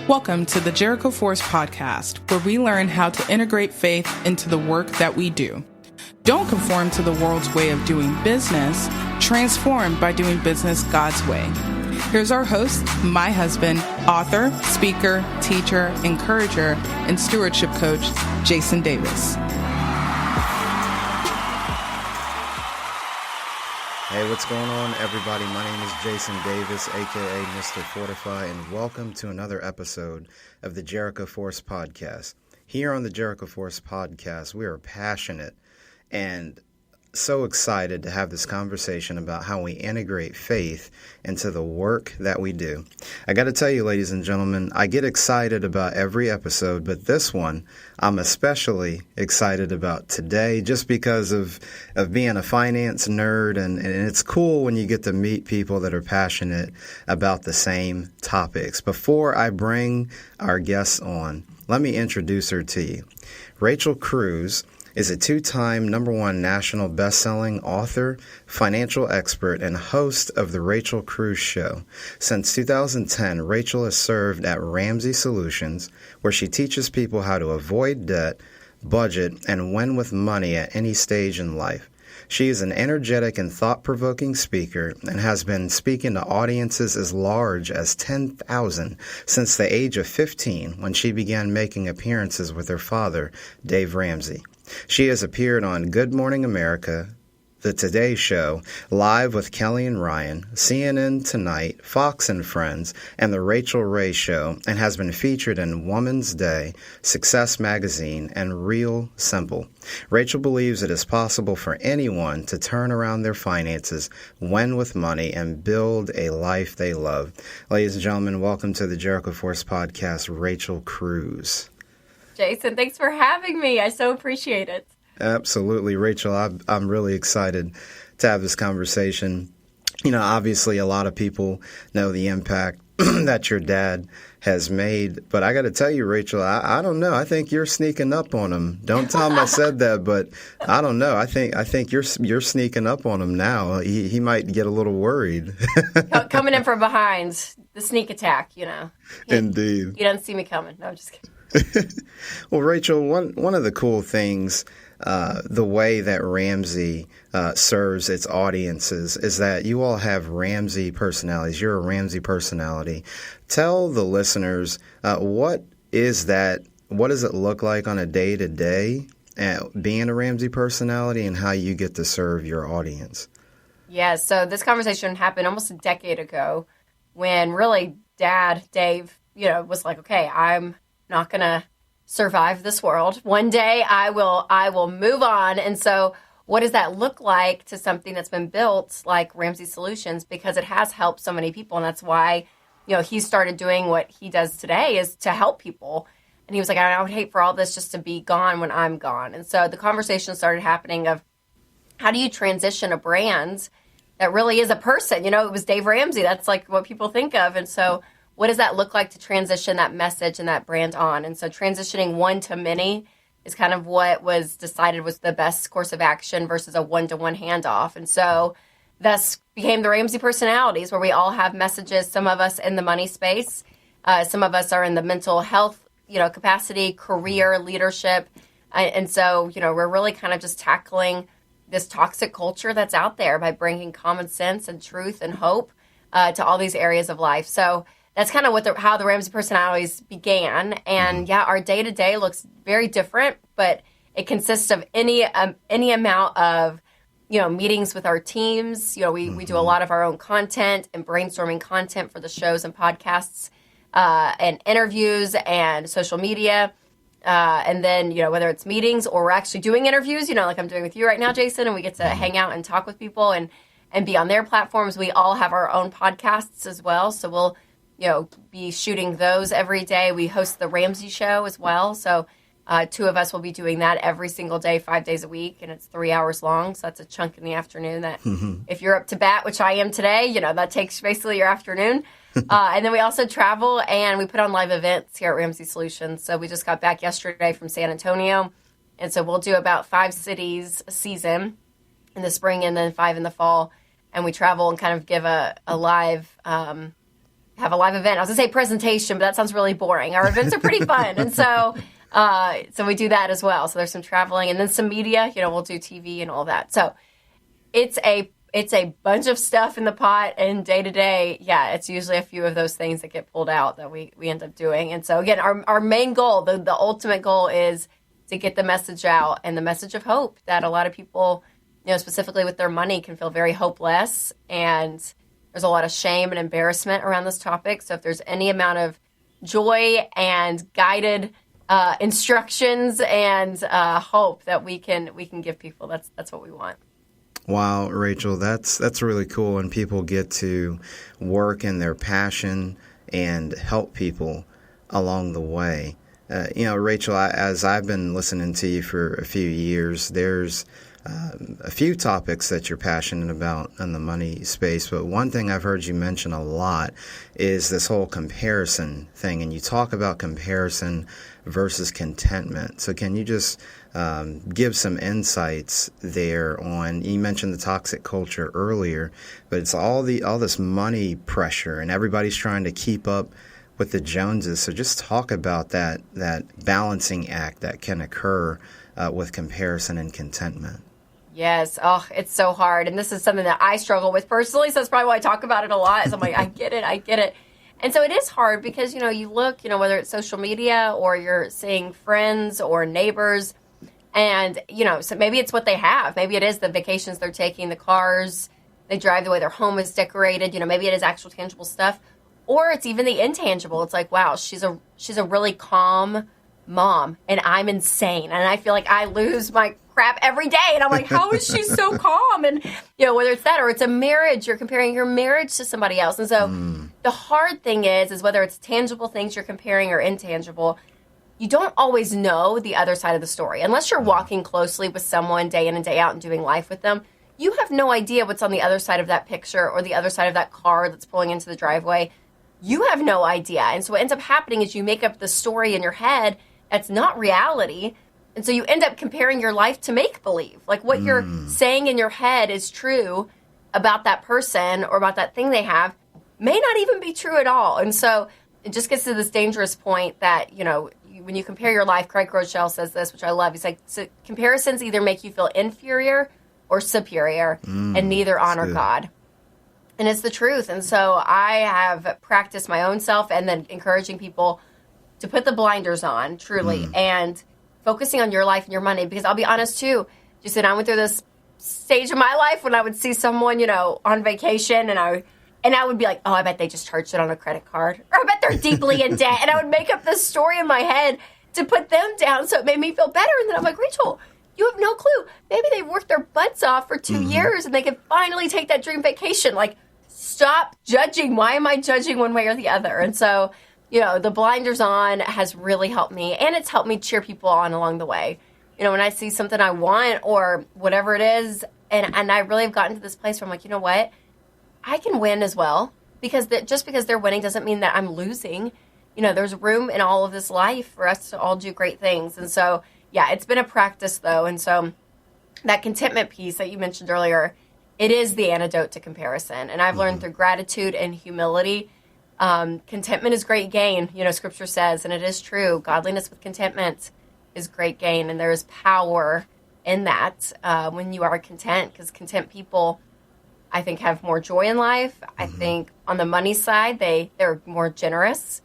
Welcome to the Jericho Force Podcast, where we learn how to integrate faith into the work that we do. Don't conform to the world's way of doing business. Transform by doing business God's way. Here's our host, my husband, author, speaker, teacher, encourager, and stewardship coach, Jason Davis. Hey, what's going on, everybody? My name is Jason Davis, aka Mr. Fortify, and welcome to another episode of the Jericho Force Podcast. Here on the Jericho Force Podcast, we are passionate and so excited to have this conversation about how we integrate faith into the work that we do. I got to tell you, ladies and gentlemen, I get excited about every episode, but this one I'm especially excited about today just because of being a finance nerd, and it's cool when you get to meet people that are passionate about the same topics. Before I bring our guests on, let me introduce her to you. Rachel Cruze is a two-time #1 national best-selling author, financial expert, and host of the Rachel Cruze Show. Since 2010, Rachel has served at Ramsey Solutions, where she teaches people how to avoid debt, budget, and win with money at any stage in life. She is an energetic and thought-provoking speaker and has been speaking to audiences as large as 10,000 since the age of 15 when she began making appearances with her father, Dave Ramsey. She has appeared on Good Morning America, The Today Show, Live with Kelly and Ryan, CNN Tonight, Fox and Friends, and The Rachael Ray Show, and has been featured in Woman's Day, Success Magazine, and Real Simple. Rachel believes it is possible for anyone to turn around their finances, win with money, and build a life they love. Ladies and gentlemen, welcome to the Jericho Force Podcast, Rachel Cruze. Jason, thanks for having me. I so appreciate it. Absolutely, Rachel. I'm really excited to have this conversation. You know, obviously a lot of people know the impact that your dad has made, but I got to tell you, Rachel, I don't know. I think you're sneaking up on him. Don't tell him I said that, but I don't know. I think you're sneaking up on him now. He might get a little worried. Coming in from behind, the sneak attack, you know. Indeed. He doesn't see me coming. No, I'm just kidding. Well, Rachel, one of the cool things, the way that Ramsey serves its audiences is that you all have Ramsey personalities. You're a Ramsey personality. Tell the listeners, what is that? What does it look like on a day-to-day being a Ramsey personality, and how you get to serve your audience? Yeah, so this conversation happened almost a decade ago when really Dad, Dave, was like, okay, I'm not going to survive this world. One day I will move on. And so what does that look like to something that's been built like Ramsey Solutions? Because it has helped so many people. And that's why, he started doing what he does today, is to help people. And he was like, I would hate for all this just to be gone when I'm gone. And so the conversation started happening of, how do you transition a brand that really is a person? It was Dave Ramsey. That's like what people think of. And so what does that look like to transition that message and that brand on? And so transitioning one to many is kind of what was decided was the best course of action versus a one-to-one handoff. And so thus became the Ramsey personalities, where we all have messages, some of us in the money space, some of us are in the mental health, capacity, career, leadership. And so, we're really kind of just tackling this toxic culture that's out there by bringing common sense and truth and hope to all these areas of life. So that's kind of how the Ramsey personalities began. And yeah, our day-to-day looks very different, but it consists of any amount of, meetings with our teams. We do a lot of our own content and brainstorming content for the shows and podcasts, and interviews and social media. And then, whether it's meetings or we're actually doing interviews, like I'm doing with you right now, Jason, and we get to hang out and talk with people and be on their platforms. We all have our own podcasts as well. So we'll, be shooting those every day. We host the Ramsey Show as well. So two of us will be doing that every single day, 5 days a week, and it's 3 hours long. So that's a chunk in the afternoon that if you're up to bat, which I am today, that takes basically your afternoon. And then we also travel and we put on live events here at Ramsey Solutions. So we just got back yesterday from San Antonio. And so we'll do about 5 cities a season in the spring and then 5 in the fall. And we travel and kind of give a live have a live event. I was going to say presentation, but that sounds really boring. Our events are pretty fun. And so we do that as well. So there's some traveling and then some media, we'll do TV and all that. So it's a bunch of stuff in the pot, and day to day, it's usually a few of those things that get pulled out that we end up doing. And so again, our main goal, the ultimate goal is to get the message out, and the message of hope that a lot of people, specifically with their money, can feel very hopeless. And there's a lot of shame and embarrassment around this topic. So if there's any amount of joy and guided instructions and hope that we can give people, that's what we want. Wow, Rachel, that's really cool when people get to work in their passion and help people along the way. Rachel, as I've been listening to you for a few years, there's a few topics that you're passionate about in the money space, but one thing I've heard you mention a lot is this whole comparison thing, and you talk about comparison versus contentment. So can you just give some insights there on, you mentioned the toxic culture earlier, but it's all this money pressure and everybody's trying to keep up with the Joneses. So just talk about that balancing act that can occur with comparison and contentment. Yes. Oh, it's so hard. And this is something that I struggle with personally. So that's probably why I talk about it a lot. Is I'm like, I get it. And so it is hard because, you look, whether it's social media or you're seeing friends or neighbors, and, so maybe it's what they have. Maybe it is the vacations they're taking, the cars they drive, the way their home is decorated. Maybe it is actual tangible stuff, or it's even the intangible. It's like, wow, she's a really calm mom, and I'm insane. And I feel like I lose my crap every day. And I'm like, how is she so calm? And, whether it's that or it's a marriage, you're comparing your marriage to somebody else. And so the hard thing is whether it's tangible things you're comparing or intangible, you don't always know the other side of the story. Unless you're walking closely with someone day in and day out and doing life with them, you have no idea what's on the other side of that picture or the other side of that car that's pulling into the driveway. You have no idea. And so what ends up happening is you make up the story in your head that's not reality. And so you end up comparing your life to make-believe. Like what you're saying in your head is true about that person or about that thing they have may not even be true at all. And so it just gets to this dangerous point that, when you compare your life, Craig Rochelle says this, which I love. He's like, so comparisons either make you feel inferior or superior, and neither honor God. And it's the truth. And so I have practiced my own self and then encouraging people to put the blinders on, truly, and focusing on your life and your money. Because I'll be honest, too, just that I went through this stage of my life when I would see someone, on vacation, and I would be like, oh, I bet they just charged it on a credit card. Or I bet they're deeply in debt. And I would make up this story in my head to put them down so it made me feel better. And then I'm like, Rachel, you have no clue. Maybe they've worked their butts off for 2 years and they can finally take that dream vacation. Like, stop judging. Why am I judging one way or the other? And so, the blinders on has really helped me. And it's helped me cheer people on along the way. When I see something I want or whatever it is, and I really have gotten to this place where I'm like, you know what? I can win as well, because just because they're winning doesn't mean that I'm losing. There's room in all of this life for us to all do great things. And so, it's been a practice, though. And so that contentment piece that you mentioned earlier, it is the antidote to comparison. And I've learned through gratitude and humility, contentment is great gain. Scripture says, and it is true, godliness with contentment is great gain. And there is power in that when you are content, because content people, I think, have more joy in life. I think on the money side, they're more generous.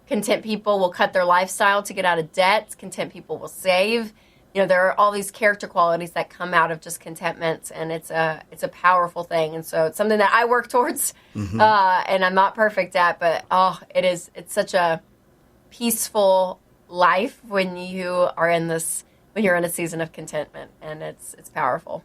Content people will cut their lifestyle to get out of debt. Content people will save. There are all these character qualities that come out of just contentment, and it's a powerful thing. And so it's something that I work towards, and I'm not perfect at, but it's such a peaceful life when you're in a season of contentment, and it's powerful.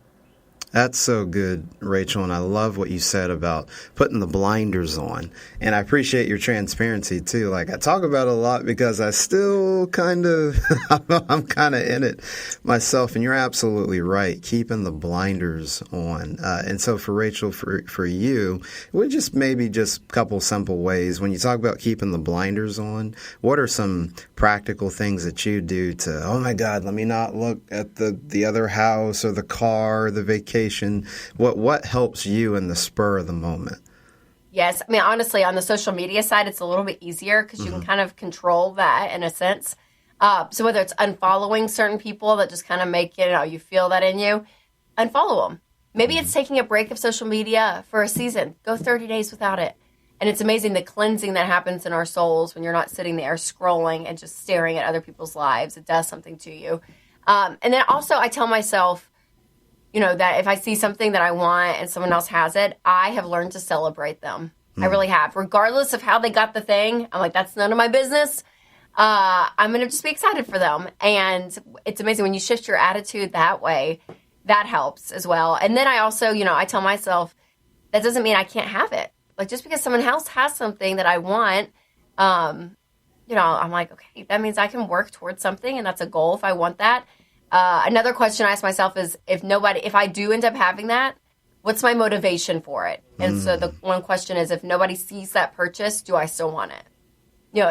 That's so good, Rachel, and I love what you said about putting the blinders on. And I appreciate your transparency, too. Like, I talk about it a lot because I still I'm kind of in it myself. And you're absolutely right, keeping the blinders on. And so for Rachel, for you, we just a couple simple ways. When you talk about keeping the blinders on, what are some practical things that you do to, oh, my God, let me not look at the other house or the car or the vacation? What helps you in the spur of the moment? Yes. I mean, honestly, on the social media side, it's a little bit easier because you can kind of control that in a sense. So whether it's unfollowing certain people that just kind of make, you feel that in you, unfollow them. Maybe it's taking a break of social media for a season. Go 30 days without it. And it's amazing the cleansing that happens in our souls when you're not sitting there scrolling and just staring at other people's lives. It does something to you. And then also I tell myself, that if I see something that I want and someone else has it, I have learned to celebrate them. I really have. Regardless of how they got the thing, I'm like, that's none of my business. I'm going to just be excited for them. And it's amazing when you shift your attitude that way, that helps as well. And then I also, I tell myself, that doesn't mean I can't have it. Like just because someone else has something that I want, I'm like, okay, that means I can work towards something and that's a goal if I want that. Another question I ask myself is if I do end up having that, what's my motivation for it? And so the one question is, if nobody sees that purchase, do I still want it?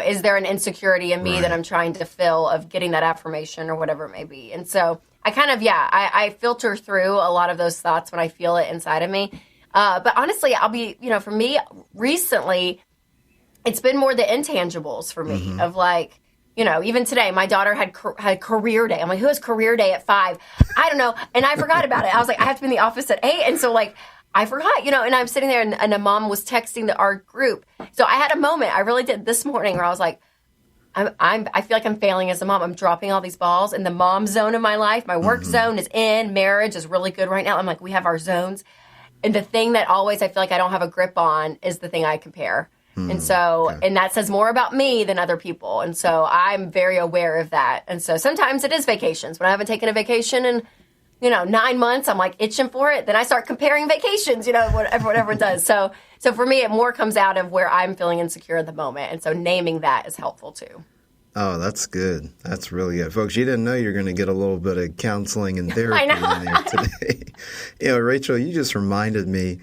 Is there an insecurity in me that I'm trying to fill of getting that affirmation or whatever it may be? And so I kind of, I filter through a lot of those thoughts when I feel it inside of me. But honestly, I'll be, for me recently, it's been more the intangibles for me of like, even today, my daughter had career day. I'm like, who has career day at 5? I don't know. And I forgot about it. I was like, I have to be in the office at 8. And so like, I forgot, and I'm sitting there and a mom was texting our group. So I had a moment, I really did this morning where I was like, I feel like I'm failing as a mom. I'm dropping all these balls in the mom zone of my life. My work zone is in. Marriage is really good right now. I'm like, we have our zones. And the thing that always I feel like I don't have a grip on is the thing I compare. And so, and that says more about me than other people. And so I'm very aware of that. And so sometimes it is vacations. When I haven't taken a vacation in, 9 months, I'm like itching for it. Then I start comparing vacations, whatever it does. So for me, it more comes out of where I'm feeling insecure at the moment. And so naming that is helpful too. Oh, that's good. That's really good. Folks, you didn't know you're going to get a little bit of counseling and therapy in there today. Rachel, you just reminded me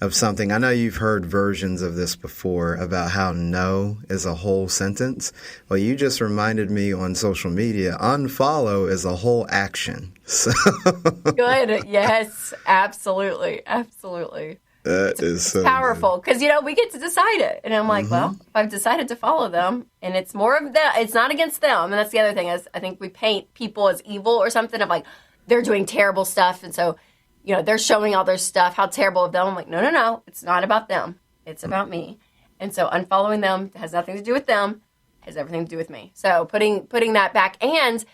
of something. I know you've heard versions of this before about how no is a whole sentence. Well, you just reminded me on social media, unfollow is a whole action. So good. Yes, absolutely. Absolutely. It's so powerful because, we get to decide it. And I'm like, well, if I've decided to follow them and it's more of that, it's not against them. And that's the other thing is I think we paint people as evil or something of like, they're doing terrible stuff. And so, they're showing all their stuff, how terrible of them. I'm like, no. It's not about them. It's about me. And so unfollowing them has nothing to do with them. It has everything to do with me. So putting that back. And,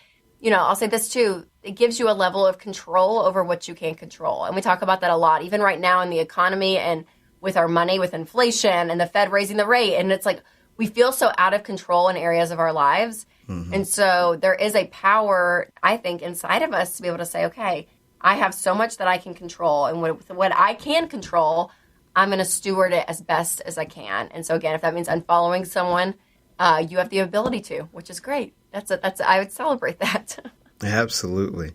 I'll say this too. It gives you a level of control over what you can control. And we talk about that a lot, even right now in the economy and with our money, with inflation and the Fed raising the rate. And it's like we feel so out of control in areas of our lives. And so there is a power, I think, inside of us to be able to say, okay, I have so much that I can control. And what I can control, I'm going to steward it as best as I can. And so, again, if that means unfollowing someone, you have the ability to, which is great. I would celebrate that. Absolutely.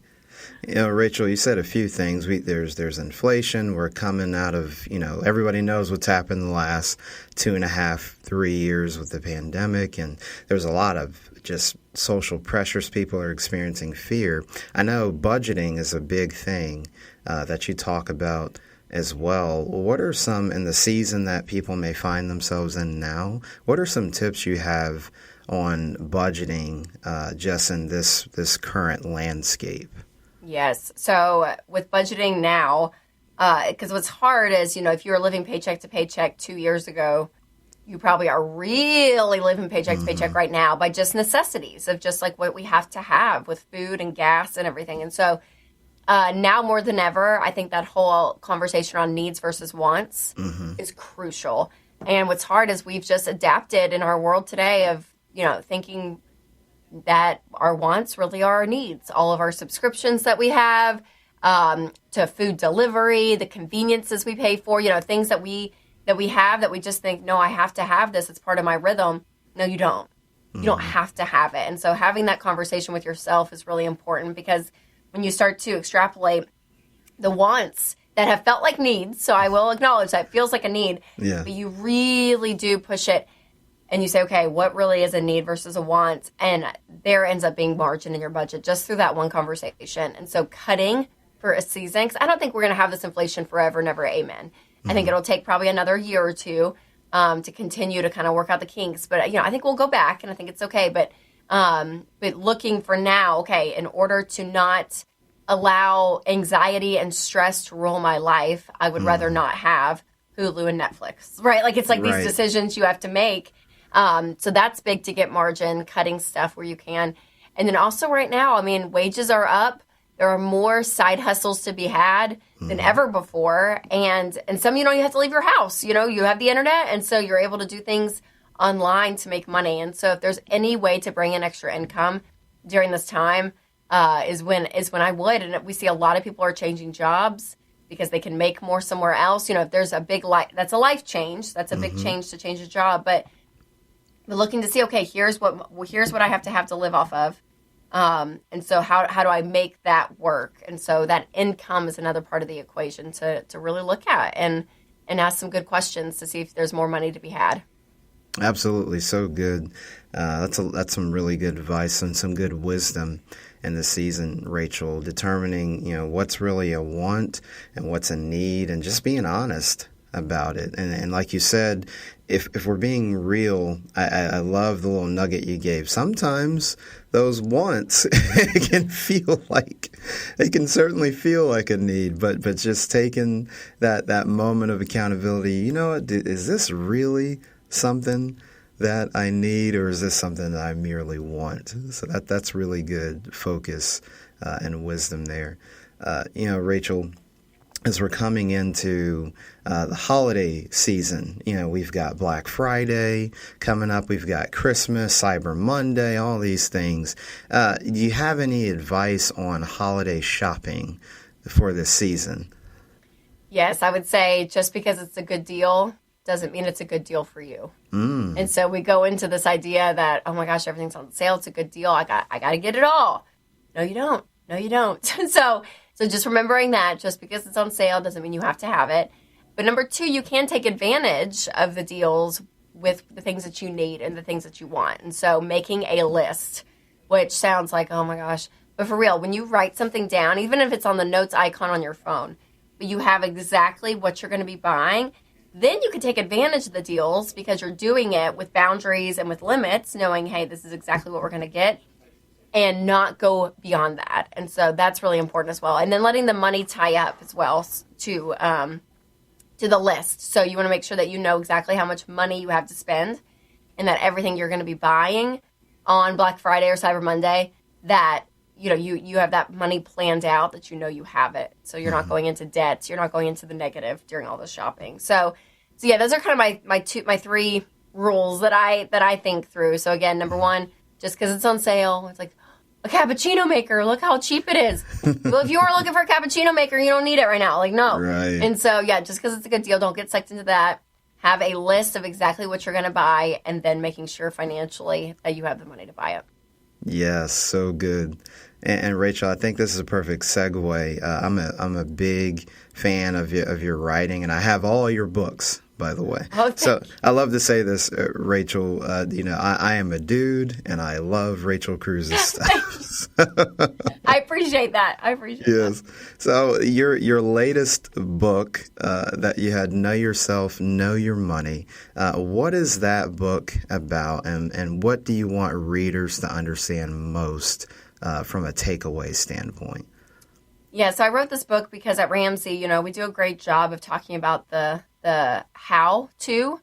Rachel, you said a few things. There's inflation. We're coming out of, everybody knows what's happened the last 2.5, 3 years with the pandemic. And there's a lot of just social pressures. People are experiencing fear. I know budgeting is a big thing that you talk about as well. What are some, in the season that people may find themselves in now, what are some tips you have on budgeting just in this current landscape? Yes. So with budgeting now, because what's hard is, if you were living paycheck to paycheck 2 years ago, you probably are really living paycheck to paycheck right now by just necessities of just like what we have to have with food and gas and everything. And so now more than ever, I think that whole conversation on needs versus wants is crucial. And what's hard is we've just adapted in our world today of, thinking that our wants really are our needs. All of our subscriptions that we have, to food delivery, the conveniences we pay for, things that we have that we just think, no, I have to have this. It's part of my rhythm. No, you don't. You don't have to have it. And so having that conversation with yourself is really important because when you start to extrapolate the wants that have felt like needs, so I will acknowledge that it feels like a need, but you really do push it and you say, okay, what really is a need versus a want? And there ends up being margin in your budget just through that one conversation. And so cutting for a season, because I don't think we're going to have this inflation forever and ever, amen. I think it'll take probably another year or two to continue to kind of work out the kinks. But, I think we'll go back, and I think it's okay. But looking for now, okay, in order to not allow anxiety and stress to rule my life, I would rather not have Hulu and Netflix, right? Like, it's like these decisions you have to make. So that's big to get margin, cutting stuff where you can. And then also right now, wages are up. There are more side hustles to be had than ever before. And some, you have to leave your house. You have the internet. And so you're able to do things online to make money. And so if there's any way to bring in extra income during this time, is when I would. And we see a lot of people are changing jobs because they can make more somewhere else. If there's a big that's a life change. That's a big change to change a job. But we're looking to see, okay, here's what I have to live off of. And so how do I make that work? And so that income is another part of the equation to really look at and ask some good questions to see if there's more money to be had. Absolutely. So good. That's some really good advice and some good wisdom in the season, Rachel, determining, what's really a want and what's a need and just being honest about it. And like you said, if we're being real, I love the little nugget you gave. Sometimes those wants can certainly feel like a need, but just taking that moment of accountability, is this really something that I need, or is this something that I merely want? So that's really good focus and wisdom there. Rachel, as we're coming into the holiday season, we've got Black Friday coming up. We've got Christmas, Cyber Monday, all these things. Do you have any advice on holiday shopping for this season? Yes, I would say just because it's a good deal doesn't mean it's a good deal for you. And so we go into this idea that, oh my gosh, everything's on sale. It's a good deal. I got to get it all. No, you don't. So just remembering that just because it's on sale doesn't mean you have to have it. But number two, you can take advantage of the deals with the things that you need and the things that you want. And so making a list, which sounds like, oh my gosh, but for real, when you write something down, even if it's on the notes icon on your phone, but you have exactly what you're going to be buying, then you can take advantage of the deals because you're doing it with boundaries and with limits, knowing, hey, this is exactly what we're going to get, and not go beyond that. And so that's really important as well. And then letting the money tie up as well to the list. So you want to make sure that you know exactly how much money you have to spend and that everything you're going to be buying on Black Friday or Cyber Monday, that you have that money planned out, that you have it. So you're not going into debt. You're not going into the negative during all the shopping. So yeah, those are kind of my three rules that I think through. So again, number one, just because it's on sale, it's like a cappuccino maker. Look how cheap it is. Well, if you were looking for a cappuccino maker, you don't need it right now. Like, no. Right. And so yeah, just because it's a good deal, don't get sucked into that. Have a list of exactly what you're going to buy, and then making sure financially that you have the money to buy it. Yes, so good. And Rachel, I think this is a perfect segue. I'm a big fan of your writing, and I have all your books, by the way. Oh, so I love to say this, Rachel. I am a dude, and I love Rachel Cruze's stuff. I appreciate that. Yes. So your latest book that you had, Know Yourself, Know Your Money. What is that book about, and what do you want readers to understand most from a takeaway standpoint? Yeah, so I wrote this book because at Ramsey, we do a great job of talking about the how to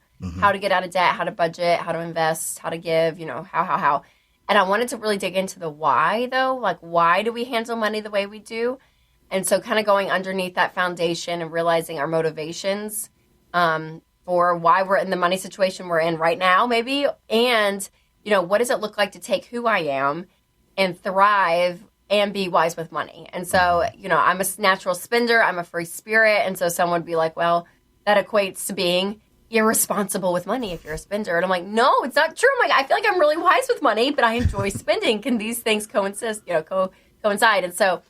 get out of debt, how to budget, how to invest, how to give, how. And I wanted to really dig into the why, though. Like, why do we handle money the way we do? And so kind of going underneath that foundation and realizing our motivations for why we're in the money situation we're in right now, maybe. And, what does it look like to take who I am and thrive and be wise with money? And so, I'm a natural spender. I'm a free spirit. And so someone would be like, well, that equates to being irresponsible with money if you're a spender. And I'm like, no, it's not true. I'm like, I feel like I'm really wise with money, but I enjoy spending. Can these things coincide? And so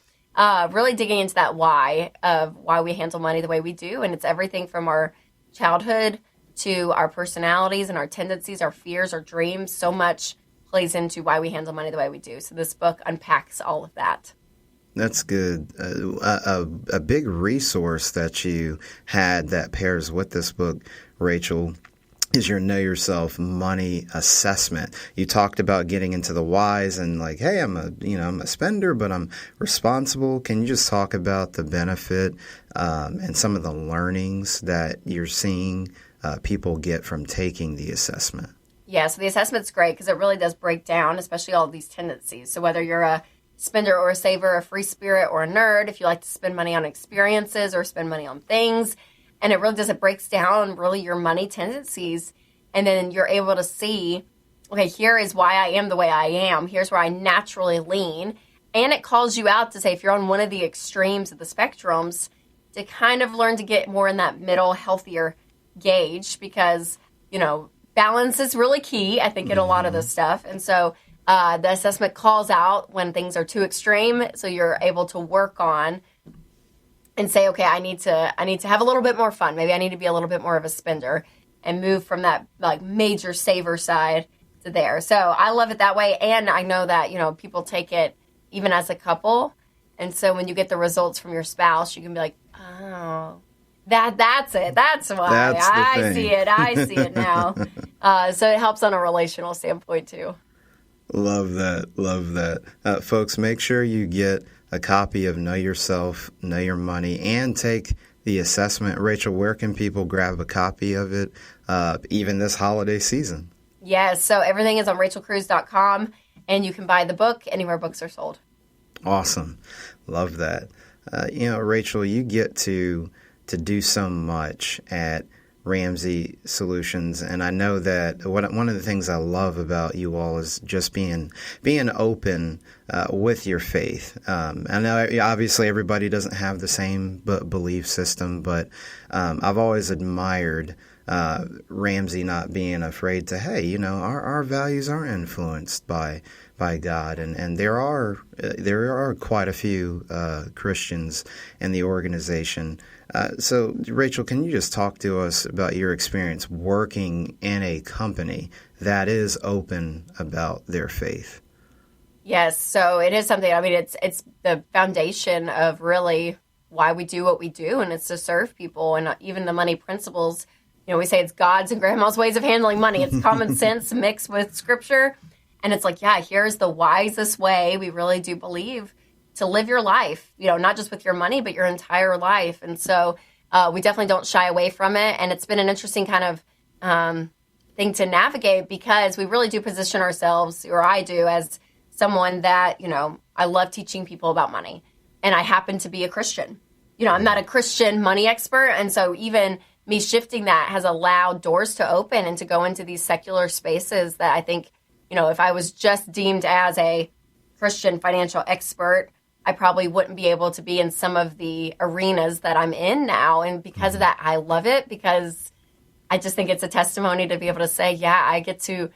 really digging into that why of why we handle money the way we do. And it's everything from our childhood to our personalities and our tendencies, our fears, our dreams. So much plays into why we handle money the way we do. So this book unpacks all of that. That's good. A big resource that you had that pairs with this book, Rachel, is your Know Yourself money assessment. You talked about getting into the whys and like, hey, I'm a spender, but I'm responsible. Can you just talk about the benefit and some of the learnings that you're seeing people get from taking the assessment? Yeah, so the assessment's great because it really does break down, especially all of these tendencies. So whether you're a spender or a saver, a free spirit or a nerd, if you like to spend money on experiences or spend money on things, and it breaks down really your money tendencies. And then you're able to see, okay, here is why I am the way I am. Here's where I naturally lean. And it calls you out to say, if you're on one of the extremes of the spectrums, to kind of learn to get more in that middle, healthier gauge, because, balance is really key, I think, in a lot of this stuff. And so the assessment calls out when things are too extreme. So you're able to work on and say, okay, I need to have a little bit more fun. Maybe I need to be a little bit more of a spender and move from that like major saver side to there. So I love it that way. And I know that, people take it even as a couple. And so when you get the results from your spouse, you can be like, oh, that's it. That's why I see it. I see it now. So it helps on a relational standpoint too. Love that. Love that. Folks, make sure you get a copy of Know Yourself, Know Your Money, and take the assessment. Rachel, where can people grab a copy of it, even this holiday season? Yes, so everything is on rachelcruze.com, and you can buy the book anywhere books are sold. Awesome. Love that. Rachel, you get to do so much at Ramsey Solutions, and I know that one of the things I love about you all is just being open with your faith. I know obviously everybody doesn't have the same belief system, but I've always admired Ramsey not being afraid to, hey, our values are influenced by God, and there are quite a few Christians in the organization. So, Rachel, can you just talk to us about your experience working in a company that is open about their faith? Yes, so it is something. I mean, it's the foundation of really why we do what we do, and it's to serve people. And even the money principles, we say it's God's and Grandma's ways of handling money. It's common sense mixed with Scripture, and it's like, yeah, here's the wisest way. We really do believe to live your life, not just with your money, but your entire life. And so we definitely don't shy away from it. And it's been an interesting kind of thing to navigate because we really do position ourselves, or I do, as someone that, I love teaching people about money. And I happen to be a Christian. I'm not a Christian money expert. And so even me shifting that has allowed doors to open and to go into these secular spaces that I think, if I was just deemed as a Christian financial expert, I probably wouldn't be able to be in some of the arenas that I'm in now. And because of that, I love it, because I just think it's a testimony to be able to say, yeah, I get to,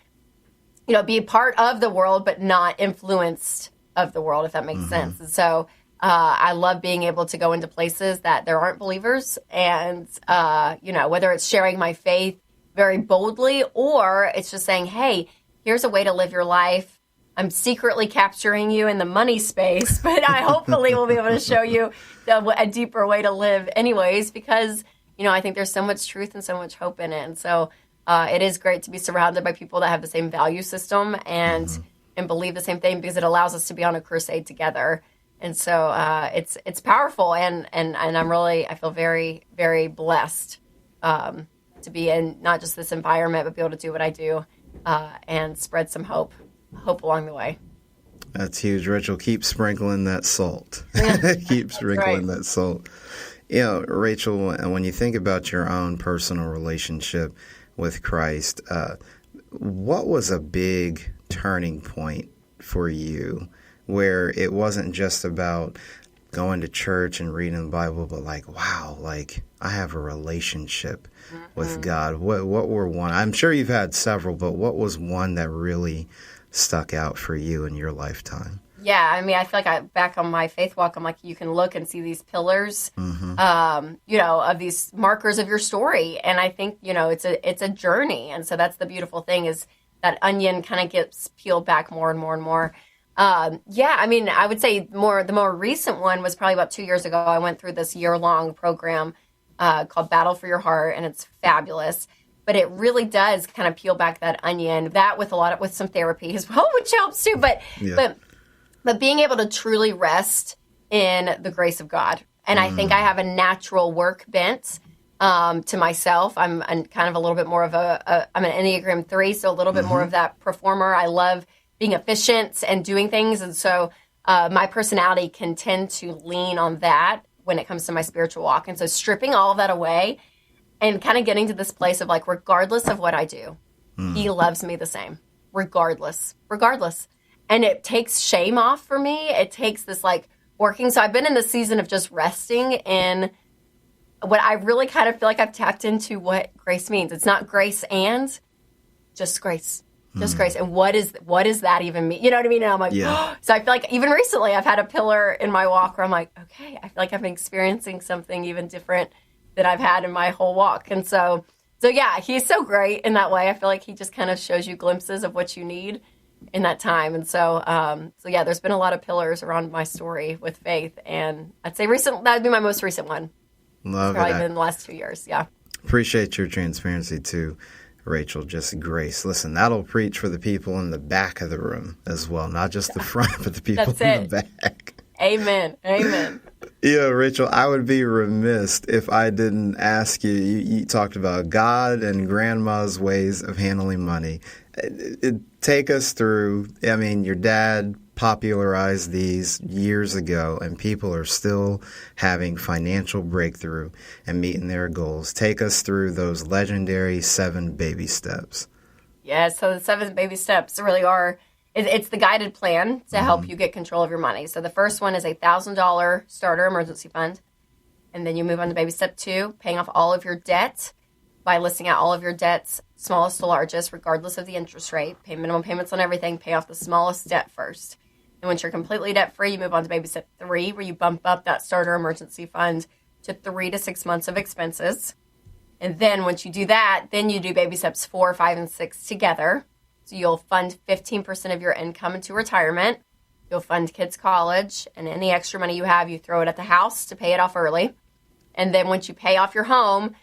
be a part of the world, but not influenced of the world, if that makes sense. And so I love being able to go into places that there aren't believers and, whether it's sharing my faith very boldly or it's just saying, hey, here's a way to live your life. I'm secretly capturing you in the money space, but I hopefully will be able to show you a deeper way to live anyways, because, I think there's so much truth and so much hope in it. And so it is great to be surrounded by people that have the same value system and believe the same thing, because it allows us to be on a crusade together. And so it's powerful. And I feel very, very blessed to be in not just this environment, but be able to do what I do and spread some hope along the way. That's huge, Rachel. Keep sprinkling that salt. Keep sprinkling that salt. Rachel, when you think about your own personal relationship with Christ, what was a big turning point for you where it wasn't just about going to church and reading the Bible, but like, wow, like I have a relationship with God? What were one? I'm sure you've had several, but what was one that really stuck out for you in your lifetime? Yeah, I mean, I feel like back on my faith walk, I'm like, you can look and see these pillars, of these markers of your story. And I think, it's a journey. And so that's the beautiful thing, is that onion kind of gets peeled back more and more and more. Yeah, I mean, I would say the more recent one was probably about 2 years ago. I went through this year-long program called Battle for Your Heart, and it's fabulous. But it really does kind of peel back that onion. That with some therapy as well, which helps too. But being able to truly rest in the grace of God. And I think I have a natural work bent to myself. I'm kind of a little bit more of I'm an Enneagram 3, so a little bit more of that performer. I love being efficient and doing things. And so my personality can tend to lean on that when it comes to my spiritual walk. And so stripping all of that away and kind of getting to this place of like, regardless of what I do, he loves me the same, regardless. And it takes shame off for me. It takes this like working. So I've been in the season of just resting in what I really kind of feel like I've tapped into what grace means. It's not grace and just grace. Just grace. And what is that even mean? You know what I mean? And I'm like, So I feel like even recently I've had a pillar in my walk where I'm like, okay, I feel like I'm experiencing something even different than I've had in my whole walk. And so yeah, he's so great in that way. I feel like he just kind of shows you glimpses of what you need in that time. And so yeah, there's been a lot of pillars around my story with faith. And I'd say that would be my most recent one. Love it. Probably been the last 2 years. Yeah. Appreciate your transparency too, Rachel. Just grace. Listen, that'll preach for the people in the back of the room as well, not just the front, but the people in the back. Amen. Yeah, Rachel, I would be remiss if I didn't ask you. You talked about God and grandma's ways of handling money. Take us through. I mean, your dad popularized these years ago, and people are still having financial breakthrough and meeting their goals. Take us through those legendary 7 baby steps. Yeah, so the 7 baby steps really are, it's the guided plan to help you get control of your money. So the first one is a $1,000 starter emergency fund. And then you move on to baby step 2, paying off all of your debt by listing out all of your debts, smallest to largest, regardless of the interest rate. Pay minimum payments on everything. Pay off the smallest debt first. And once you're completely debt-free, you move on to baby step 3, where you bump up that starter emergency fund to 3 to 6 months of expenses. And then once you do that, then you do baby steps 4, 5, and 6 together. So you'll fund 15% of your income into retirement. You'll fund kids' college, and any extra money you have, you throw it at the house to pay it off early. And then once you pay off your home,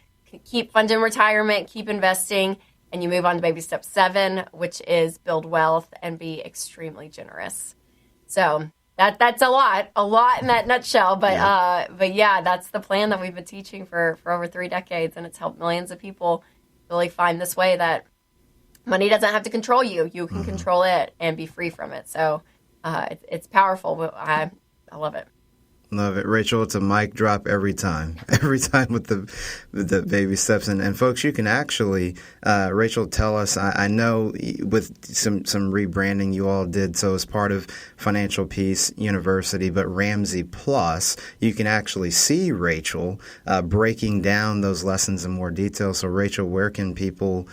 keep funding retirement, keep investing, and you move on to baby step 7, which is build wealth and be extremely generous. So that's a lot in that nutshell. But yeah, that's the plan that we've been teaching for over 3 decades, and it's helped millions of people really find this way that money doesn't have to control you. You can control it and be free from it. So it's powerful. I love it. Love it. Rachel, it's a mic drop every time with the baby steps. And folks, you can actually, Rachel, tell us, I know with some rebranding you all did, so as part of Financial Peace University, but Ramsey Plus, you can actually see Rachel breaking down those lessons in more detail. So Rachel, where can people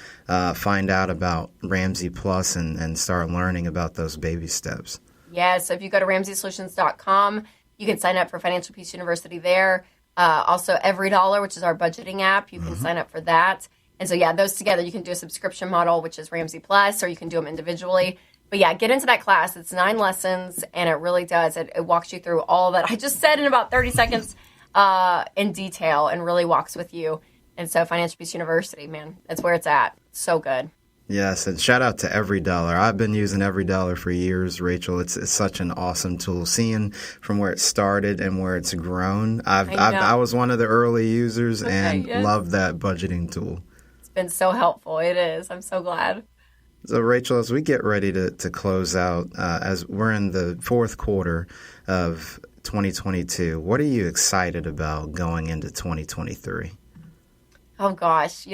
find out about Ramsey Plus and start learning about those baby steps? Yeah, so if you go to RamseySolutions.com, you can sign up for Financial Peace University there. Also, Every Dollar, which is our budgeting app, you can sign up for that. And so, yeah, those together, you can do a subscription model, which is Ramsey Plus, or you can do them individually. But yeah, get into that class. It's 9 lessons, and it really does. It walks you through all that I just said in about 30 seconds in detail, and really walks with you. And so Financial Peace University, man, that's where it's at. So good. Yes, and shout out to Every Dollar. I've been using Every Dollar for years, Rachel. It's such an awesome tool. Seeing from where it started and where it's grown. I was one of the early users and loved that budgeting tool. It's been so helpful. It is. I'm so glad. So, Rachel, as we get ready to close out, as we're in the 4th quarter of 2022, what are you excited about going into 2023? Oh, gosh.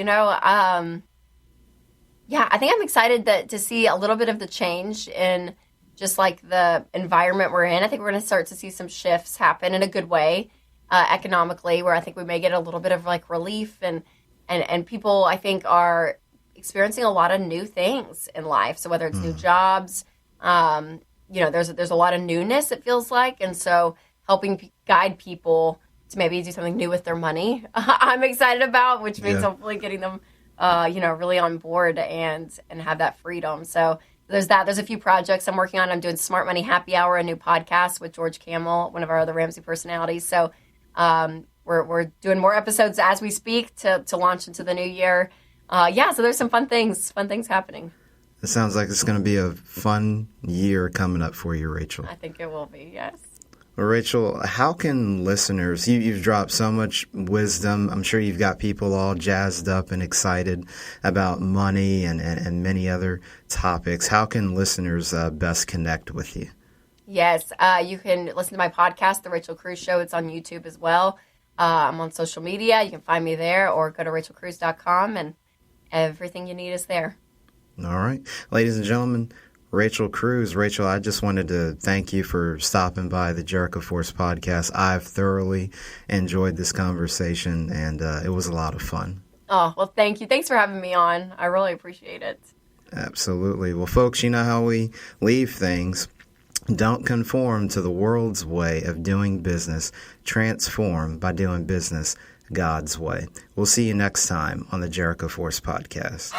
Yeah, I think I'm excited to see a little bit of the change in just like the environment we're in. I think we're going to start to see some shifts happen in a good way economically, where I think we may get a little bit of like relief and people, I think, are experiencing a lot of new things in life. So whether it's new jobs, there's a lot of newness, it feels like. And so helping guide people to maybe do something new with their money, I'm excited about, which means hopefully getting them really on board and have that freedom. So there's that. There's a few projects I'm working on. I'm doing Smart Money Happy Hour, a new podcast with George Camel, one of our other Ramsey personalities. So we're doing more episodes as we speak to launch into the new year. So there's some fun things happening. It sounds like it's going to be a fun year coming up for you, Rachel. I think it will be, yes. Well, Rachel, how can listeners, you've dropped so much wisdom. I'm sure you've got people all jazzed up and excited about money and many other topics. How can listeners best connect with you? Yes, you can listen to my podcast, The Rachel Cruze Show. It's on YouTube as well. I'm on social media. You can find me there or go to rachelcruze.com, and everything you need is there. All right. Ladies and gentlemen, Rachel Cruze. Rachel, I just wanted to thank you for stopping by the Jericho Force Podcast. I've thoroughly enjoyed this conversation, and it was a lot of fun. Oh, well, thank you. Thanks for having me on. I really appreciate it. Absolutely. Well, folks, you know how we leave things. Don't conform to the world's way of doing business. Transform by doing business God's way. We'll see you next time on the Jericho Force Podcast.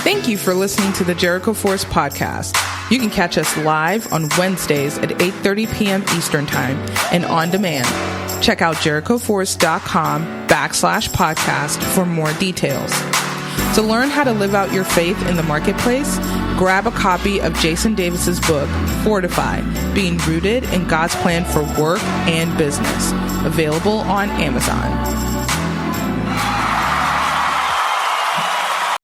Thank you for listening to the Jericho Force Podcast. You can catch us live on Wednesdays at 8:30 p.m. Eastern Time and on demand. Check out jerichoforce.com/podcast for more details. To learn how to live out your faith in the marketplace, grab a copy of Jason Davis's book, Fortify, Being Rooted in God's Plan for Work and Business, available on Amazon.